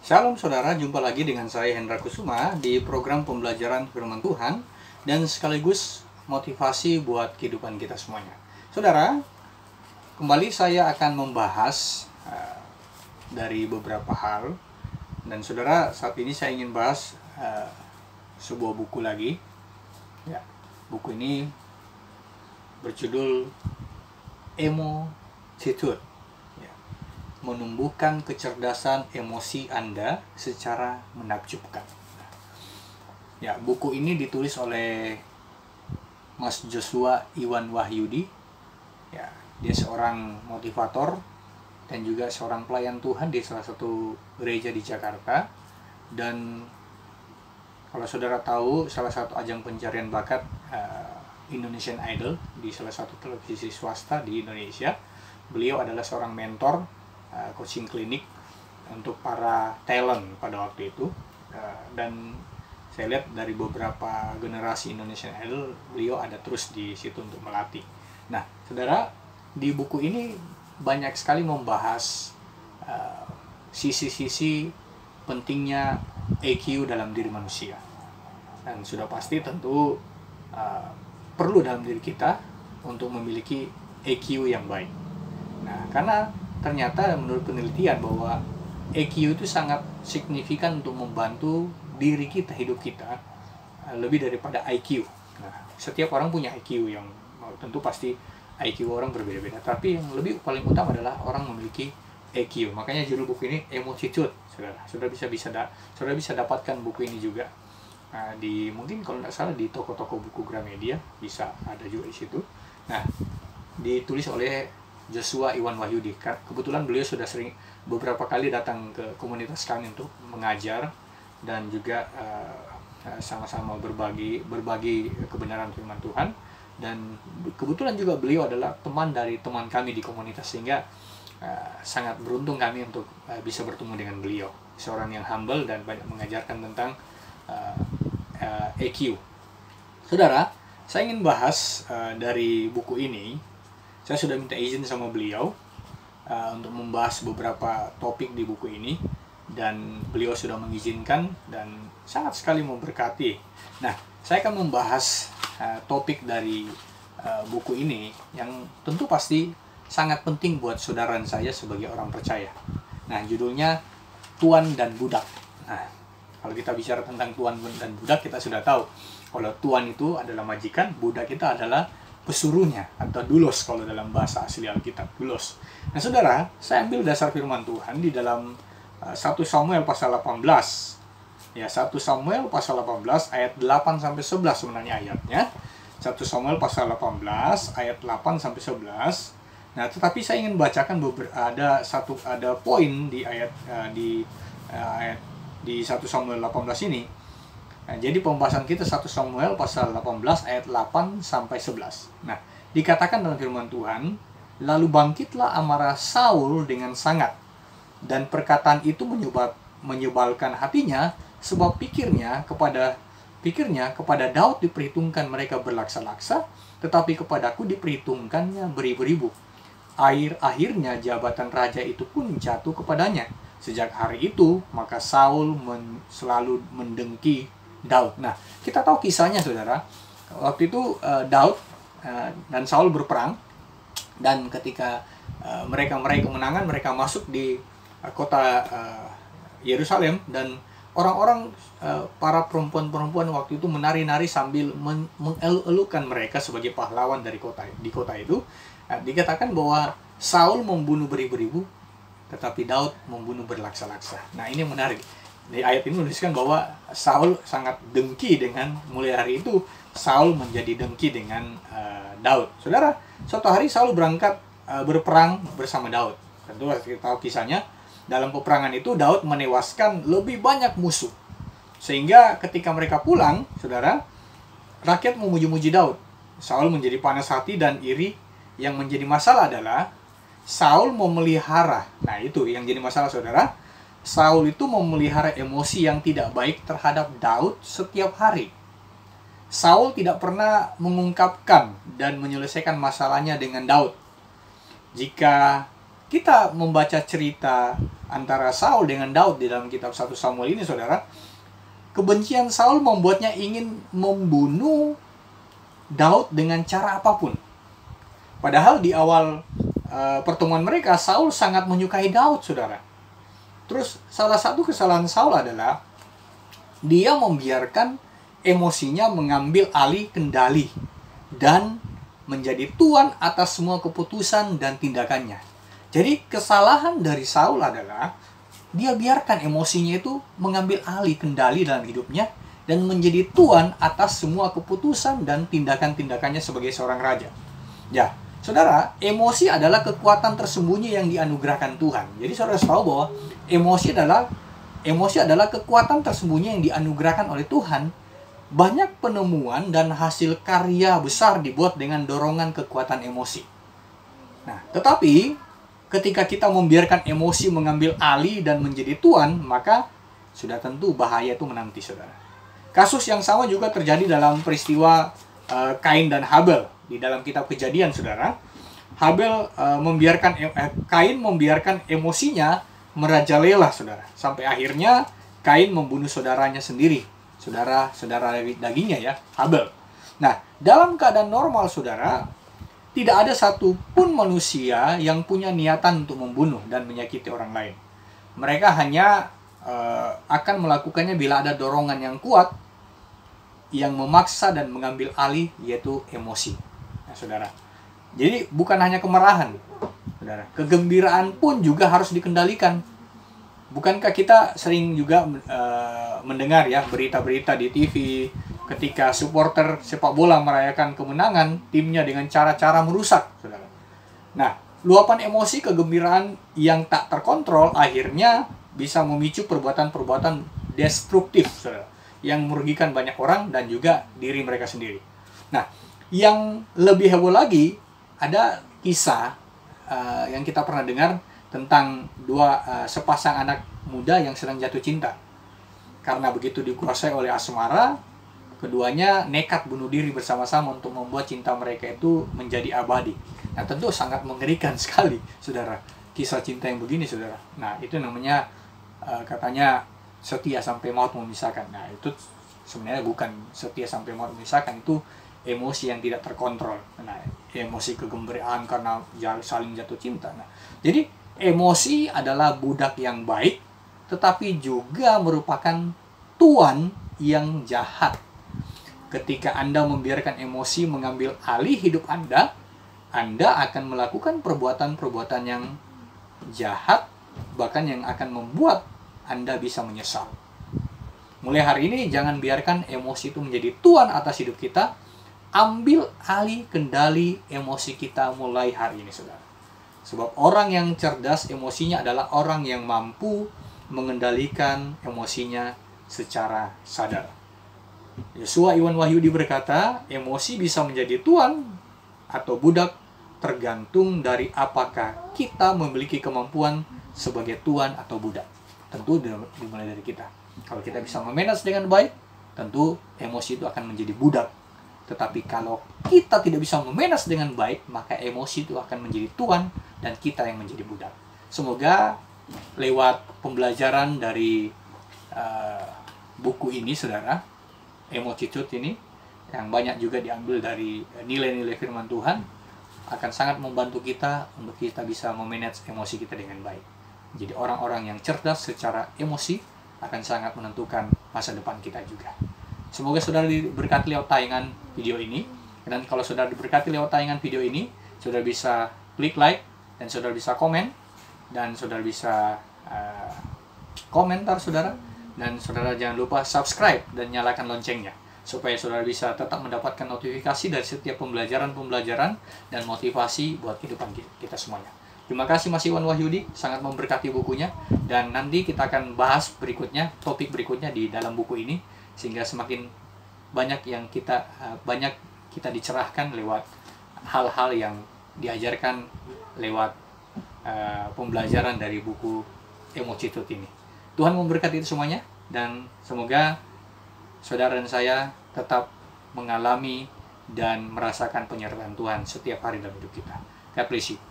Shalom saudara, jumpa lagi dengan saya Hendra Kusuma di program pembelajaran firman Tuhan dan sekaligus motivasi buat kehidupan kita semuanya. Saudara, kembali saya akan membahas dari beberapa hal, dan saudara, saat ini saya ingin bahas sebuah buku lagi. Ya, buku ini berjudul Emotitude. Menumbuhkan kecerdasan emosi Anda secara menakjubkan. Ya, buku ini ditulis oleh Mas Joshua Iwan Wahyudi. Ya, dia seorang motivator dan juga seorang pelayan Tuhan di salah satu gereja di Jakarta. Dan kalau saudara tahu, salah satu ajang pencarian bakat Indonesian Idol di salah satu televisi swasta di Indonesia. Beliau adalah seorang mentor coaching klinik untuk para talent pada waktu itu, dan saya lihat dari beberapa generasi Indonesian Idol beliau ada terus di situ untuk melatih. Nah, saudara, di buku ini banyak sekali membahas sisi-sisi pentingnya EQ dalam diri manusia, dan sudah pasti tentu perlu dalam diri kita untuk memiliki EQ yang baik. Nah, karena ternyata menurut penelitian bahwa EQ itu sangat signifikan untuk membantu diri kita, hidup kita, lebih daripada IQ. Nah, setiap orang punya IQ yang tentu pasti IQ orang berbeda-beda, tapi yang lebih paling utama adalah orang memiliki EQ. Makanya judul buku ini Emotitude. Saudara bisa dapatkan buku ini juga mungkin kalau tidak salah di toko-toko buku Gramedia, bisa ada juga di situ. Nah, ditulis oleh Joshua Iwan Wahyudi. Kebetulan beliau sudah sering beberapa kali datang ke komunitas kami untuk mengajar dan juga sama-sama berbagi kebenaran firman Tuhan. Dan kebetulan juga beliau adalah teman dari teman kami di komunitas, sehingga sangat beruntung kami untuk bisa bertemu dengan beliau. Seorang yang humble dan banyak mengajarkan tentang EQ. Saudara, saya ingin bahas dari buku ini. Saya sudah minta izin sama beliau untuk membahas beberapa topik di buku ini, dan beliau sudah mengizinkan dan sangat sekali memberkati. Nah, saya akan membahas topik dari buku ini yang tentu pasti sangat penting buat saudara dan saya sebagai orang percaya. Nah, judulnya Tuan dan Budak. Nah, kalau kita bicara tentang tuan dan budak, kita sudah tahu kalau tuan itu adalah majikan, budak itu adalah pesuruhnya atau doulos kalau dalam bahasa asli Alkitab, doulos. Nah, saudara, saya ambil dasar firman Tuhan di dalam 1 Samuel pasal 18. Ya, 1 Samuel pasal 18 ayat 8 sampai 11 sebenarnya ayatnya. 1 Samuel pasal 18 ayat 8 sampai 11. Nah, tetapi saya ingin bacakan ada poin di ayat di 1 Samuel 18 ini. Nah, jadi pembahasan kita 1 Samuel pasal 18 ayat 8 sampai 11. Nah, dikatakan dalam firman Tuhan, lalu bangkitlah amarah Saul dengan sangat, dan perkataan itu menyebalkan hatinya, sebab pikirnya kepada Daud diperhitungkan mereka berlaksa-laksa, tetapi kepadaku diperhitungkannya beribu-ribu. Akhirnya jabatan raja itu pun jatuh kepadanya. Sejak hari itu, maka Saul selalu mendengki Daud. Nah, kita tahu kisahnya, saudara. Waktu itu Daud dan Saul berperang, dan ketika mereka meraih kemenangan, mereka masuk di kota Yerusalem, dan orang-orang para perempuan-perempuan waktu itu menari-nari sambil mengeluk-elukan mereka sebagai pahlawan di kota itu. Dikatakan bahwa Saul membunuh beribu-ribu, tetapi Daud membunuh berlaksa-laksa. Nah, ini menarik. Di ayat ini menuliskan bahwa Saul sangat dengki mulai hari itu Saul menjadi dengki dengan Daud. Saudara, suatu hari Saul berangkat berperang bersama Daud. Tentu kita tahu kisahnya. Dalam peperangan itu Daud menewaskan lebih banyak musuh. Sehingga ketika mereka pulang, saudara, rakyat memuji-muji Daud. Saul menjadi panas hati dan iri. Yang menjadi masalah adalah Saul memelihara. Nah, itu yang jadi masalah, saudara. Saul itu memelihara emosi yang tidak baik terhadap Daud setiap hari. Saul tidak pernah mengungkapkan dan menyelesaikan masalahnya dengan Daud. Jika kita membaca cerita antara Saul dengan Daud di dalam kitab 1 Samuel ini, saudara, kebencian Saul membuatnya ingin membunuh Daud dengan cara apapun. Padahal di awal pertemuan mereka, Saul sangat menyukai Daud, saudara. Terus salah satu kesalahan Saul adalah dia membiarkan emosinya mengambil alih kendali dan menjadi tuan atas semua keputusan dan tindakannya. Jadi kesalahan dari Saul adalah dia biarkan emosinya itu mengambil alih kendali dalam hidupnya dan menjadi tuan atas semua keputusan dan tindakan-tindakannya sebagai seorang raja. Ya, saudara, emosi adalah kekuatan tersembunyi yang dianugerahkan Tuhan. Jadi saudara harus tahu bahwa emosi adalah kekuatan tersembunyi yang dianugerahkan oleh Tuhan. Banyak penemuan dan hasil karya besar dibuat dengan dorongan kekuatan emosi. Nah, tetapi ketika kita membiarkan emosi mengambil alih dan menjadi tuan, maka sudah tentu bahaya itu menanti, saudara. Kasus yang sama juga terjadi dalam peristiwa Kain dan Habel di dalam kitab Kejadian, saudara. Kain membiarkan emosinya merajalela, saudara, sampai akhirnya Kain membunuh saudaranya sendiri, saudara dagingnya ya, Habel. Nah, dalam keadaan normal, saudara, tidak ada satupun manusia yang punya niatan untuk membunuh dan menyakiti orang lain. Mereka hanya akan melakukannya bila ada dorongan yang kuat yang memaksa dan mengambil alih, yaitu emosi. Nah, saudara, jadi bukan hanya kemarahan, saudara, kegembiraan pun juga harus dikendalikan. Bukankah kita sering juga mendengar ya berita-berita di TV ketika supporter sepak bola merayakan kemenangan timnya dengan cara-cara merusak, saudara. Nah, luapan emosi kegembiraan yang tak terkontrol akhirnya bisa memicu perbuatan-perbuatan destruktif, saudara, yang merugikan banyak orang dan juga diri mereka sendiri. Nah, yang lebih heboh lagi, ada kisah yang kita pernah dengar tentang sepasang anak muda yang sedang jatuh cinta. Karena begitu dikuasai oleh asmara, keduanya nekat bunuh diri bersama-sama untuk membuat cinta mereka itu menjadi abadi. Nah, tentu sangat mengerikan sekali, saudara, kisah cinta yang begini, saudara. Nah, itu namanya katanya setia sampai maut memisahkan. Nah, itu sebenarnya bukan setia sampai maut memisahkan, itu emosi yang tidak terkontrol. Nah, emosi kegembiraan karena saling jatuh cinta. Nah, jadi emosi adalah budak yang baik, tetapi juga merupakan tuan yang jahat. Ketika Anda membiarkan emosi mengambil alih hidup Anda akan melakukan perbuatan-perbuatan yang jahat, bahkan yang akan membuat Anda bisa menyesal. Mulai hari ini, jangan biarkan emosi itu menjadi tuan atas hidup kita. Ambil alih kendali emosi kita mulai hari ini, saudara. Sebab orang yang cerdas emosinya adalah orang yang mampu mengendalikan emosinya secara sadar. Yosua Iwan Wahyudi berkata, emosi bisa menjadi tuan atau budak tergantung dari apakah kita memiliki kemampuan sebagai tuan atau budak. Tentu dimulai dari kita. Kalau kita bisa memanage dengan baik, tentu emosi itu akan menjadi budak. Tetapi kalau kita tidak bisa memanage dengan baik, maka emosi itu akan menjadi tuan dan kita yang menjadi budak. Semoga lewat pembelajaran dari buku ini, saudara, Emotitude ini, yang banyak juga diambil dari nilai-nilai firman Tuhan, akan sangat membantu kita untuk kita bisa memanage emosi kita dengan baik. Jadi orang-orang yang cerdas secara emosi akan sangat menentukan masa depan kita juga. Semoga saudara diberkati lewat tayangan video ini. Dan kalau saudara diberkati lewat tayangan video ini, saudara bisa klik like, dan saudara bisa komen, dan saudara bisa komentar, saudara. Dan saudara jangan lupa subscribe dan nyalakan loncengnya, supaya saudara bisa tetap mendapatkan notifikasi dari setiap pembelajaran-pembelajaran dan motivasi buat kehidupan kita semuanya. Terima kasih Mas Iwan Wahyudi, sangat memberkati bukunya. Dan nanti kita akan bahas berikutnya, topik berikutnya di dalam buku ini, sehingga semakin banyak kita dicerahkan lewat hal-hal yang diajarkan lewat pembelajaran dari buku Emotitude ini. Tuhan memberkati itu semuanya, dan semoga saudara dan saya tetap mengalami dan merasakan penyertaan Tuhan setiap hari dalam hidup kita. God bless you.